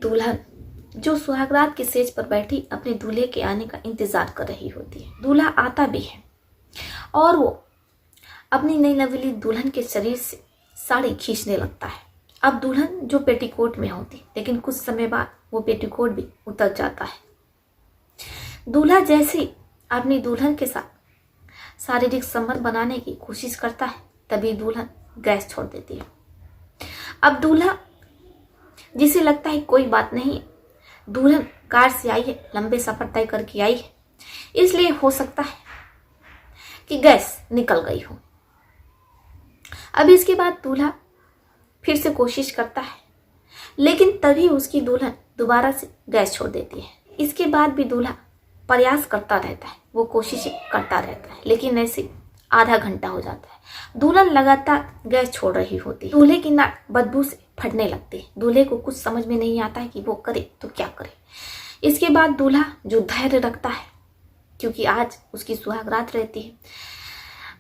दुल्हन जो सुहागरात की सेज पर बैठी अपने दूल्हे के आने का इंतजार कर रही होती है। दूल्हा आता भी है और वो अपनी नई नवेली दुल्हन के शरीर से साड़ी खींचने लगता है। अब दुल्हन जो पेटीकोट में होती, लेकिन कुछ समय बाद वो पेटीकोट भी उतर जाता है। दूल्हा जैसे ही अपनी दुल्हन के साथ शारीरिक संबंध बनाने की कोशिश करता है, तभी दुल्हन गैस छोड़ देती है। अब दूल्हा जिसे लगता है कोई बात नहीं, दुल्हन कार से आई है, लंबे सफर तय करके आई है, इसलिए हो सकता है कि गैस निकल गई हो। अब इसके बाद दूल्हा फिर से कोशिश करता है, लेकिन तभी उसकी दुल्हन दोबारा से गैस छोड़ देती है। इसके बाद भी दूल्हा प्रयास करता रहता है, वो कोशिशें करता रहता है, लेकिन ऐसे आधा घंटा हो जाता है। दुल्हन लगातार गैस छोड़ रही होती है। दूल्हे की नाक बदबू से फटने लगती है। दूल्हे को कुछ समझ में नहीं आता है कि वो करे तो क्या करे। इसके बाद दूल्हा जो धैर्य रखता है, क्योंकि आज उसकी सुहागरात रहती है,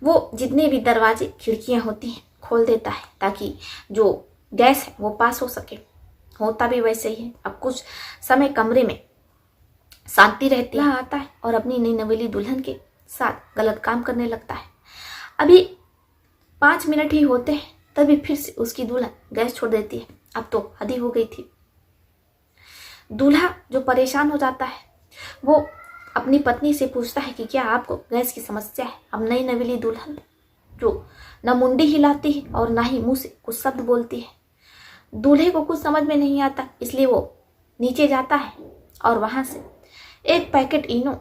वो जितने भी दरवाजे खिड़कियां होती हैं खोल देता है ताकि जो गैस है वो पास हो सके। होता भी वैसे ही है। अब कुछ समय कमरे में शांति रहती है। आता है और अपनी नई नवेली दुल्हन के साथ गलत काम करने लगता है। अभी 5 मिनट ही होते हैं, तभी फिर से उसकी दुल्हन गैस छोड़ देती है। अब तो हद ही हो गई थी। दूल्हा जो परेशान हो जाता है, वो अपनी पत्नी से पूछता है कि क्या आपको गैस की समस्या है। अब नई नवेली दुल्हन जो न मुंडी हिलाती है और ना ही मुंह से कुछ शब्द बोलती है। दूल्हे को कुछ समझ में नहीं आता, इसलिए वो नीचे जाता है और वहां से एक पैकेट इनो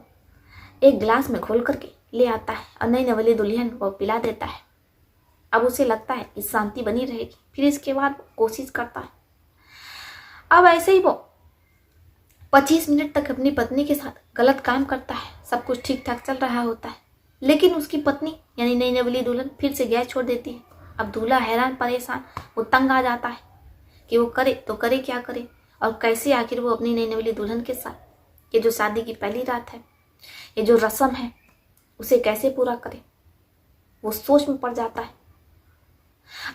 एक गिलास में घोल करके ले आता है और नई नवेली दुल्हन को पिला देता है। अब उसे लगता है कि शांति बनी रहेगी। फिर इसके बाद वो कोशिश करता है। अब ऐसे ही वो 25 मिनट तक अपनी पत्नी के साथ गलत काम करता है। सब कुछ ठीक ठाक चल रहा होता है, लेकिन उसकी पत्नी यानी नई नवेली दुल्हन फिर से गैस छोड़ देती है। अब दूल्हा हैरान परेशान, वो तंग आ जाता है कि वो करे तो करे क्या करे और कैसे आखिर वो अपनी नई नवेली दुल्हन के साथ ये जो शादी की पहली रात है, ये जो रस्म है, उसे कैसे पूरा करे। वो सोच में पड़ जाता है।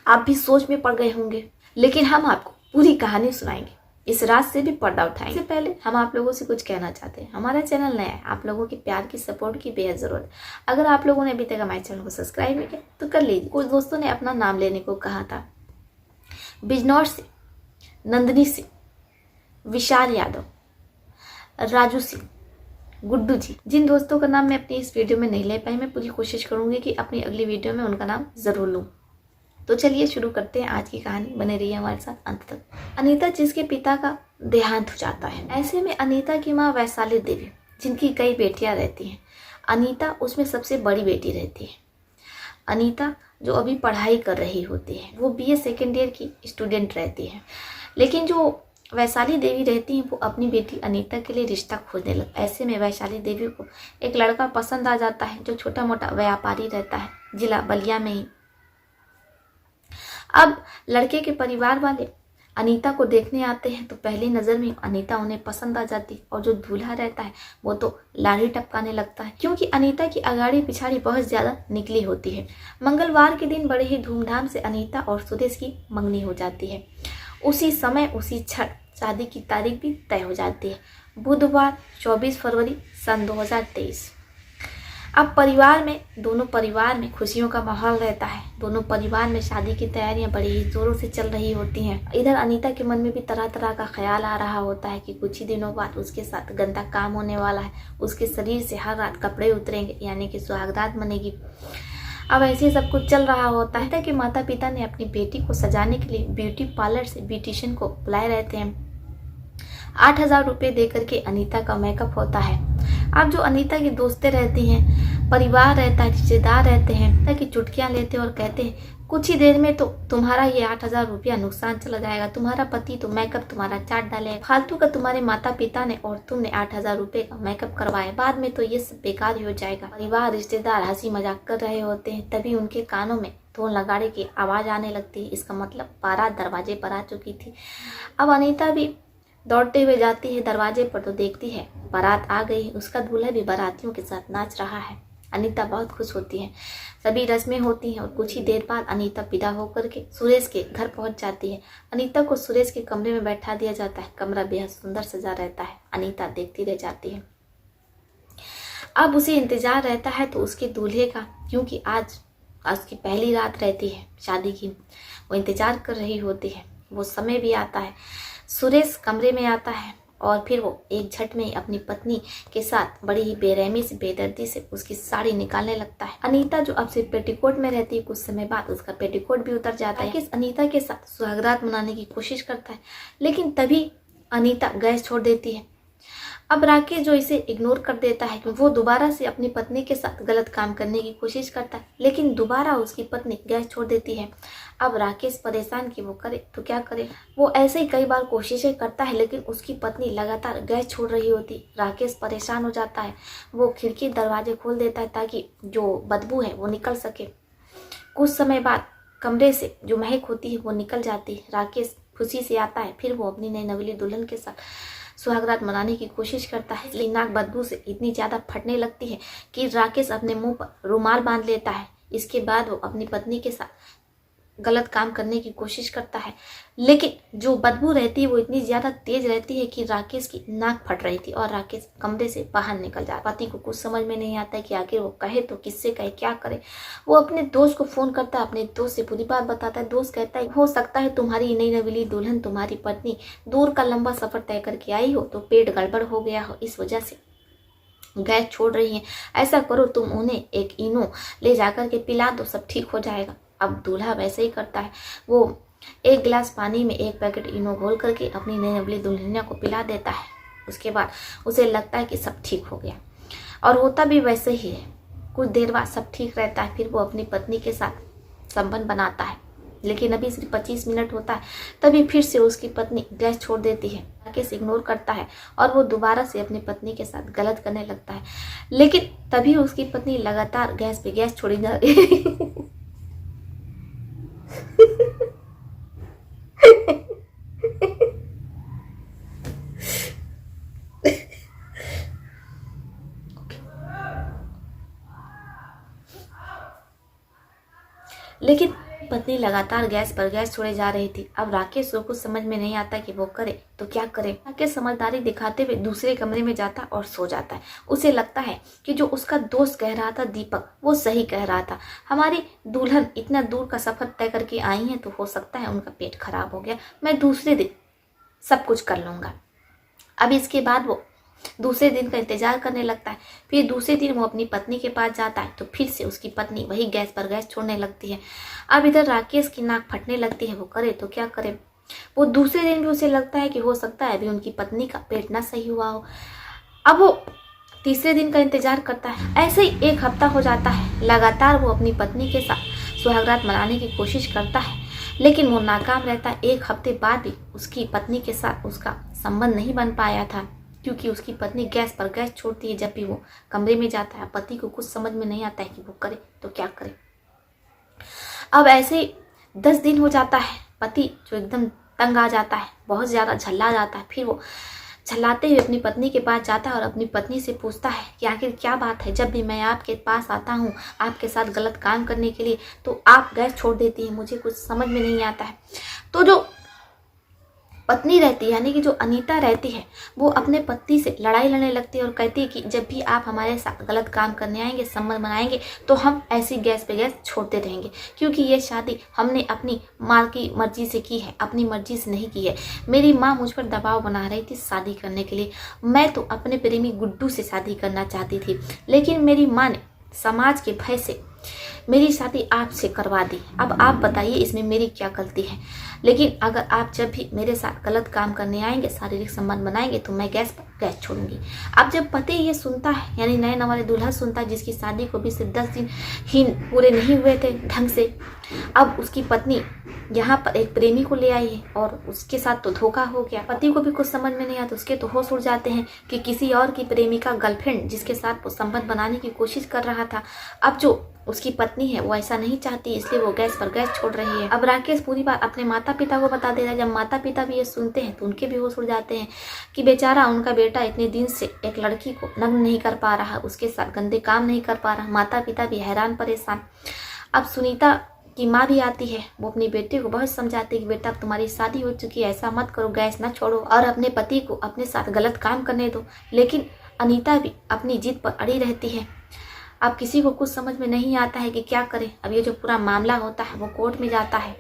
आप भी सोच में पड़ गए होंगे, लेकिन हम आपको पूरी कहानी सुनाएंगे। इस रात से भी पर्दा उठाएंगे। इससे पहले हम आप लोगों से कुछ कहना चाहते हैं। हमारा चैनल नया है, आप लोगों के प्यार की सपोर्ट की बेहद जरूरत है। अगर आप लोगों ने अभी तक हमारे चैनल को सब्सक्राइब नहीं किया तो कर लीजिए। कुछ दोस्तों ने अपना नाम लेने को कहा था। बिजनौर से नंदिनी सिंह, विशाल यादव, राजू सिंह, गुड्डू जी। जिन दोस्तों का नाम मैं अपनी इस वीडियो में नहीं ले पाई, मैं पूरी कोशिश करूंगी कि अपनी अगली वीडियो में उनका नाम जरूर लूँ। तो चलिए शुरू करते हैं आज की कहानी। बने रहिए हमारे साथ अंत तक। अनीता जिसके पिता का देहांत हो जाता है। ऐसे में अनीता की माँ वैशाली देवी, जिनकी कई बेटियां रहती हैं, अनीता उसमें सबसे बड़ी बेटी रहती है। अनीता जो अभी पढ़ाई कर रही होती है, वो BA सेकेंड ईयर की स्टूडेंट रहती है। लेकिन जो वैशाली देवी रहती हैं, वो अपनी बेटी अनीता के लिए रिश्ता खोजने लगती है। ऐसे में वैशाली देवी को एक लड़का पसंद आ जाता है जो छोटा मोटा व्यापारी रहता है जिला बलिया में ही। अब लड़के के परिवार वाले अनीता को देखने आते हैं तो पहली नज़र में अनीता उन्हें पसंद आ जाती और जो दूल्हा रहता है वो तो लाड़ी टपकाने लगता है, क्योंकि अनीता की अगाड़ी पिछाड़ी बहुत ज़्यादा निकली होती है। मंगलवार के दिन बड़े ही धूमधाम से अनीता और सुदेश की मंगनी हो जाती है। उसी समय उसी क्षण शादी की तारीख भी तय हो जाती है, बुधवार 24 फरवरी सन 2023। अब दोनों परिवार में खुशियों का माहौल रहता है। दोनों परिवार में शादी की तैयारियां बड़ी ही जोरों से चल रही होती हैं। इधर अनीता के मन में भी तरह तरह का ख्याल आ रहा होता है कि कुछ ही दिनों बाद उसके साथ गंदा काम होने वाला है। उसके शरीर से हर रात कपड़े उतरेंगे, यानी कि सुहागरात बनेगी। अब ऐसे सब कुछ चल रहा होता है कि माता पिता ने अपनी बेटी को सजाने के लिए ब्यूटी पार्लर से ब्यूटिशियन को बुलाए रहते हैं। 8,000 रुपये दे करके अनीता का मेकअप होता है। अब जो अनीता की दोस्तें रहती हैं, परिवार रहता है, रिश्तेदार रहते हैं, ताकि चुटकियां लेते और कहते हैं कुछ ही देर में तो तुम्हारा ये 8,000 रुपया नुकसान चला जाएगा। तुम्हारा पति तो मेकअप तुम्हारा चाट डाले, फालतू का तुम्हारे माता पिता ने और तुमने 8,000 रुपये का मेकअप करवाया, बाद में तो ये सब बेकार ही हो जाएगा। परिवार रिश्तेदार हंसी मजाक कर रहे होते हैं, तभी उनके कानों में ढोल नगाड़े की आवाज आने लगती है। इसका मतलब बारात दरवाजे पर आ चुकी थी। अब अनीता भी दौड़ते हुए जाती है दरवाजे पर तो देखती है बारात आ गई। उसका दूल्हा भी बारातियों के साथ नाच रहा है। अनीता बहुत खुश होती है। सभी रस्में होती हैं और कुछ ही देर बाद अनीता विदा होकर के सुरेश के घर पहुंच जाती है। अनीता को सुरेश के कमरे में बैठा दिया जाता है। कमरा बेहद सुंदर सजा रहता है। अनीता देखती रह जाती है। अब उसे इंतजार रहता है तो उसके दूल्हे का, क्योंकि आज उसकी पहली रात रहती है शादी की। वो इंतजार कर रही होती है। वो समय भी आता है। सुरेश कमरे में आता है और फिर वो एक झट में अपनी पत्नी के साथ बड़ी ही बेरहमी से, बेदर्दी से उसकी साड़ी निकालने लगता है। अनीता जो अब सिर्फ पेटीकोट में रहती है, कुछ समय बाद उसका पेटीकोट भी उतर जाता है। राकेश अनीता के साथ सुहागरात मनाने की कोशिश करता है, लेकिन तभी अनीता गैस छोड़ देती है। अब राकेश जो इसे इग्नोर कर देता है, वो दोबारा से अपनी पत्नी के साथ गलत काम करने की कोशिश करता है, लेकिन दोबारा उसकी पत्नी गैस छोड़ देती है। अब राकेश परेशान कि वो करे तो क्या करे। वो ऐसे ही कई बार कोशिशें करता है, लेकिन उसकी पत्नी लगातार गैस छोड़ रही होती। राकेश परेशान हो जाता है। वो खिड़की दरवाजे खोल देता है ताकि जो बदबू है वो निकल सके। कुछ समय बाद कमरे से जो महक होती है वो निकल जाती है। राकेश खुशी से आता है। फिर वो अपनी नई नवेली दुल्हन के साथ सुहागरात मनाने की कोशिश करता है, लेकिन नाक बदबू से इतनी ज्यादा फटने लगती है कि राकेश अपने मुंह पर रुमाल बांध लेता है। इसके बाद वो अपनी पत्नी के साथ गलत काम करने की कोशिश करता है, लेकिन जो बदबू रहती है वो इतनी ज्यादा तेज रहती है कि राकेश की नाक फट रही थी और राकेश कमरे से बाहर निकल जाता है। पति को कुछ समझ में नहीं आता है कि आखिर वो कहे तो किससे कहे, क्या करे। वो अपने दोस्त को फोन करता है, अपने दोस्त से पूरी बात बताता है। दोस्त कहता है हो सकता है तुम्हारी नई नवेली दुल्हन, तुम्हारी पत्नी दूर का लंबा सफर तय करके आई हो तो पेट गड़बड़ हो गया हो, इस वजह से गैस छोड़ रही है। ऐसा करो तुम उन्हें एक इनो ले जाकर के पिला दो, सब ठीक हो जाएगा। अब दूल्हा वैसे ही करता है। वो एक गिलास पानी में एक पैकेट इनो घोल करके अपनी नई नवेली दुल्हनिया को पिला देता है। उसके बाद उसे लगता है कि सब ठीक हो गया, और होता भी वैसे ही है। कुछ देर बाद सब ठीक रहता है। फिर वो अपनी पत्नी के साथ संबंध बनाता है, लेकिन अभी सिर्फ 25 मिनट होता है, तभी फिर से उसकी पत्नी गैस छोड़ देती है। राकेश इग्नोर करता है और वो दोबारा से अपनी पत्नी के साथ गलत करने लगता है, लेकिन तभी उसकी पत्नी लगातार गैस पे गैस छोड़ी जा रही लेकिन पत्नी लगातार गैस पर गैस छोड़े जा रही थी। अब राकेश को कुछ समझ में नहीं आता कि वो करे तो क्या करे। राकेश समझदारी दिखाते हुए दूसरे कमरे में जाता और सो जाता है। उसे लगता है कि जो उसका दोस्त कह रहा था दीपक, वो सही कह रहा था। हमारी दुल्हन इतना दूर का सफर तय करके आई है तो हो सकता है उनका पेट खराब हो गया, मैं दूसरे दिन सब कुछ कर लूंगा। अब इसके बाद वो दूसरे दिन का इंतजार करने लगता है। फिर दूसरे दिन वो अपनी पत्नी के पास जाता है तो फिर से उसकी पत्नी वही गैस पर गैस छोड़ने लगती है। अब इधर राकेश की नाक फटने लगती है। वो करे तो क्या करे। वो दूसरे दिन भी उसे लगता है कि हो सकता है अभी उनकी पत्नी का पेट ना सही हुआ हो। अब वो तीसरे दिन का इंतजार करता है। ऐसे ही एक हफ्ता हो जाता है। लगातार वो अपनी पत्नी के साथ सुहागरात मनाने की कोशिश करता है, लेकिन वो नाकाम रहता है। एक हफ्ते बाद भी उसकी पत्नी के साथ उसका संबंध नहीं बन पाया था, क्योंकि उसकी पत्नी गैस पर गैस छोड़ती है जब भी वो कमरे में जाता है। पति को कुछ समझ में नहीं आता है कि वो करे तो क्या करे। अब ऐसे 10 दिन हो जाता है। पति जो एकदम तंग आ जाता है, बहुत ज्यादा झल्ला जाता है। फिर वो झल्लाते हुए अपनी पत्नी के पास जाता है और अपनी पत्नी से पूछता है कि आखिर क्या बात है, जब भी मैं आपके पास आता हूँ आपके साथ गलत काम करने के लिए तो आप गैस छोड़ देती हैं, मुझे कुछ समझ में नहीं आता है। तो जो पत्नी रहती है, यानी कि जो अनीता रहती है, वो अपने पति से लड़ाई लड़ने लगती है और कहती है कि जब भी आप हमारे साथ गलत काम करने आएंगे, संबंध बनाएंगे, तो हम ऐसी गैस पे गैस छोड़ते रहेंगे, क्योंकि ये शादी हमने अपनी माँ की मर्जी से की है, अपनी मर्जी से नहीं की है। मेरी माँ मुझ पर दबाव बना रही थी शादी करने के लिए। मैं तो अपने प्रेमी गुड्डू से शादी करना चाहती थी, लेकिन मेरी माँ ने समाज के भय से मेरी शादी आपसे करवा दी। अब आप बताइए इसमें मेरी क्या गलती है। लेकिन अगर आप जब भी मेरे साथ गलत काम करने आएंगे, शारीरिक संबंध बनाएंगे, तो मैं गैस पर गैस छोड़ूंगी। अब जब पति ये सुनता है, यानी नए नवाले दूल्हा सुनता है, जिसकी शादी को भी सिर्फ 10 दिन ही पूरे नहीं हुए थे ढंग से, अब उसकी पत्नी यहाँ पर एक प्रेमी को ले आई है और उसके साथ तो धोखा हो गया। पति को भी कुछ समझ में नहीं आता, उसके तो होश उड़ जाते हैं कि किसी और की प्रेमिका गर्लफ्रेंड जिसके साथ वो संबंध बनाने की कोशिश कर रहा था, अब जो उसकी पत्नी है वो ऐसा नहीं चाहती, इसलिए वो गैस पर गैस छोड़ रही है। अब राकेश पूरी बात अपने माता पिता को बता देता है। जब माता पिता भी ये सुनते हैं तो उनके भी होश उड़ जाते हैं कि बेचारा उनका बेटा इतने दिन से एक लड़की को नग्न नहीं कर पा रहा, उसके साथ गंदे काम नहीं कर पा रहा। माता पिता भी हैरान परेशान। अब सुनीता की माँ भी आती है, वो अपनी बेटे को बहुत समझाती है कि बेटा तुम्हारी शादी हो चुकी है, ऐसा मत करो, गैस ना छोड़ो और अपने पति को अपने साथ गलत काम करने दो। लेकिन अनीता भी अपनी जिद पर अड़ी रहती है। अब किसी को कुछ समझ में नहीं आता है कि क्या करें। अब ये जो पूरा मामला होता है वो कोर्ट में जाता है,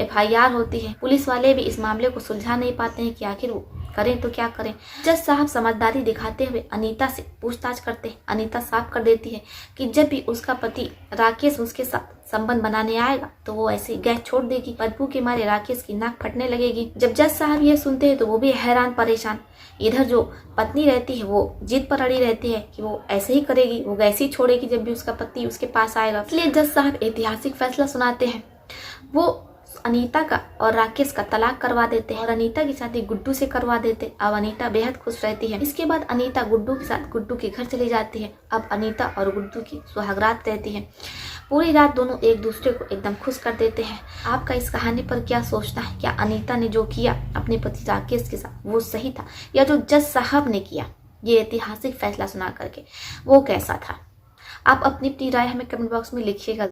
FIR होती है। पुलिस वाले भी इस मामले को सुलझा नहीं पाते हैं कि आखिर वो करें तो क्या करें। जज साहब समझदारी दिखाते हुए अनीता से पूछताछ करते हैं। अनीता साफ कर देती है कि जब भी उसका पति राकेश उसके साथ संबंध बनाने आएगा तो वो ऐसे गैस छोड़ देगी। बदबू के मारे राकेश की नाक फटने लगेगी। जब जज साहब ये सुनते हैं तो वो भी हैरान परेशान। इधर जो पत्नी रहती है वो जिद पर अड़ी रहती है कि वो ऐसे ही करेगी, वो गैस ही छोड़ेगी जब भी उसका पति उसके पास आएगा। इसलिए जज साहब ऐतिहासिक फैसला सुनाते हैं। वो अनीता का और राकेश का तलाक करवा देते हैं और अनीता की शादी गुड्डू से करवा देते। अब अनीता बेहद खुश रहती है। इसके बाद अनीता गुड्डू के साथ गुड्डू के घर चली जाती है। अब अनीता और गुड्डू की सुहागरात रहती है। पूरी रात दोनों एक दूसरे को एकदम खुश कर देते हैं। आपका इस कहानी पर क्या सोचना है? क्या अनीता ने जो किया अपने पति राकेश के साथ वो सही था, या जो जज साहब ने किया ये ऐतिहासिक फैसला सुना करके वो कैसा था? आप अपनी राय हमें कमेंट बॉक्स में लिखिएगा।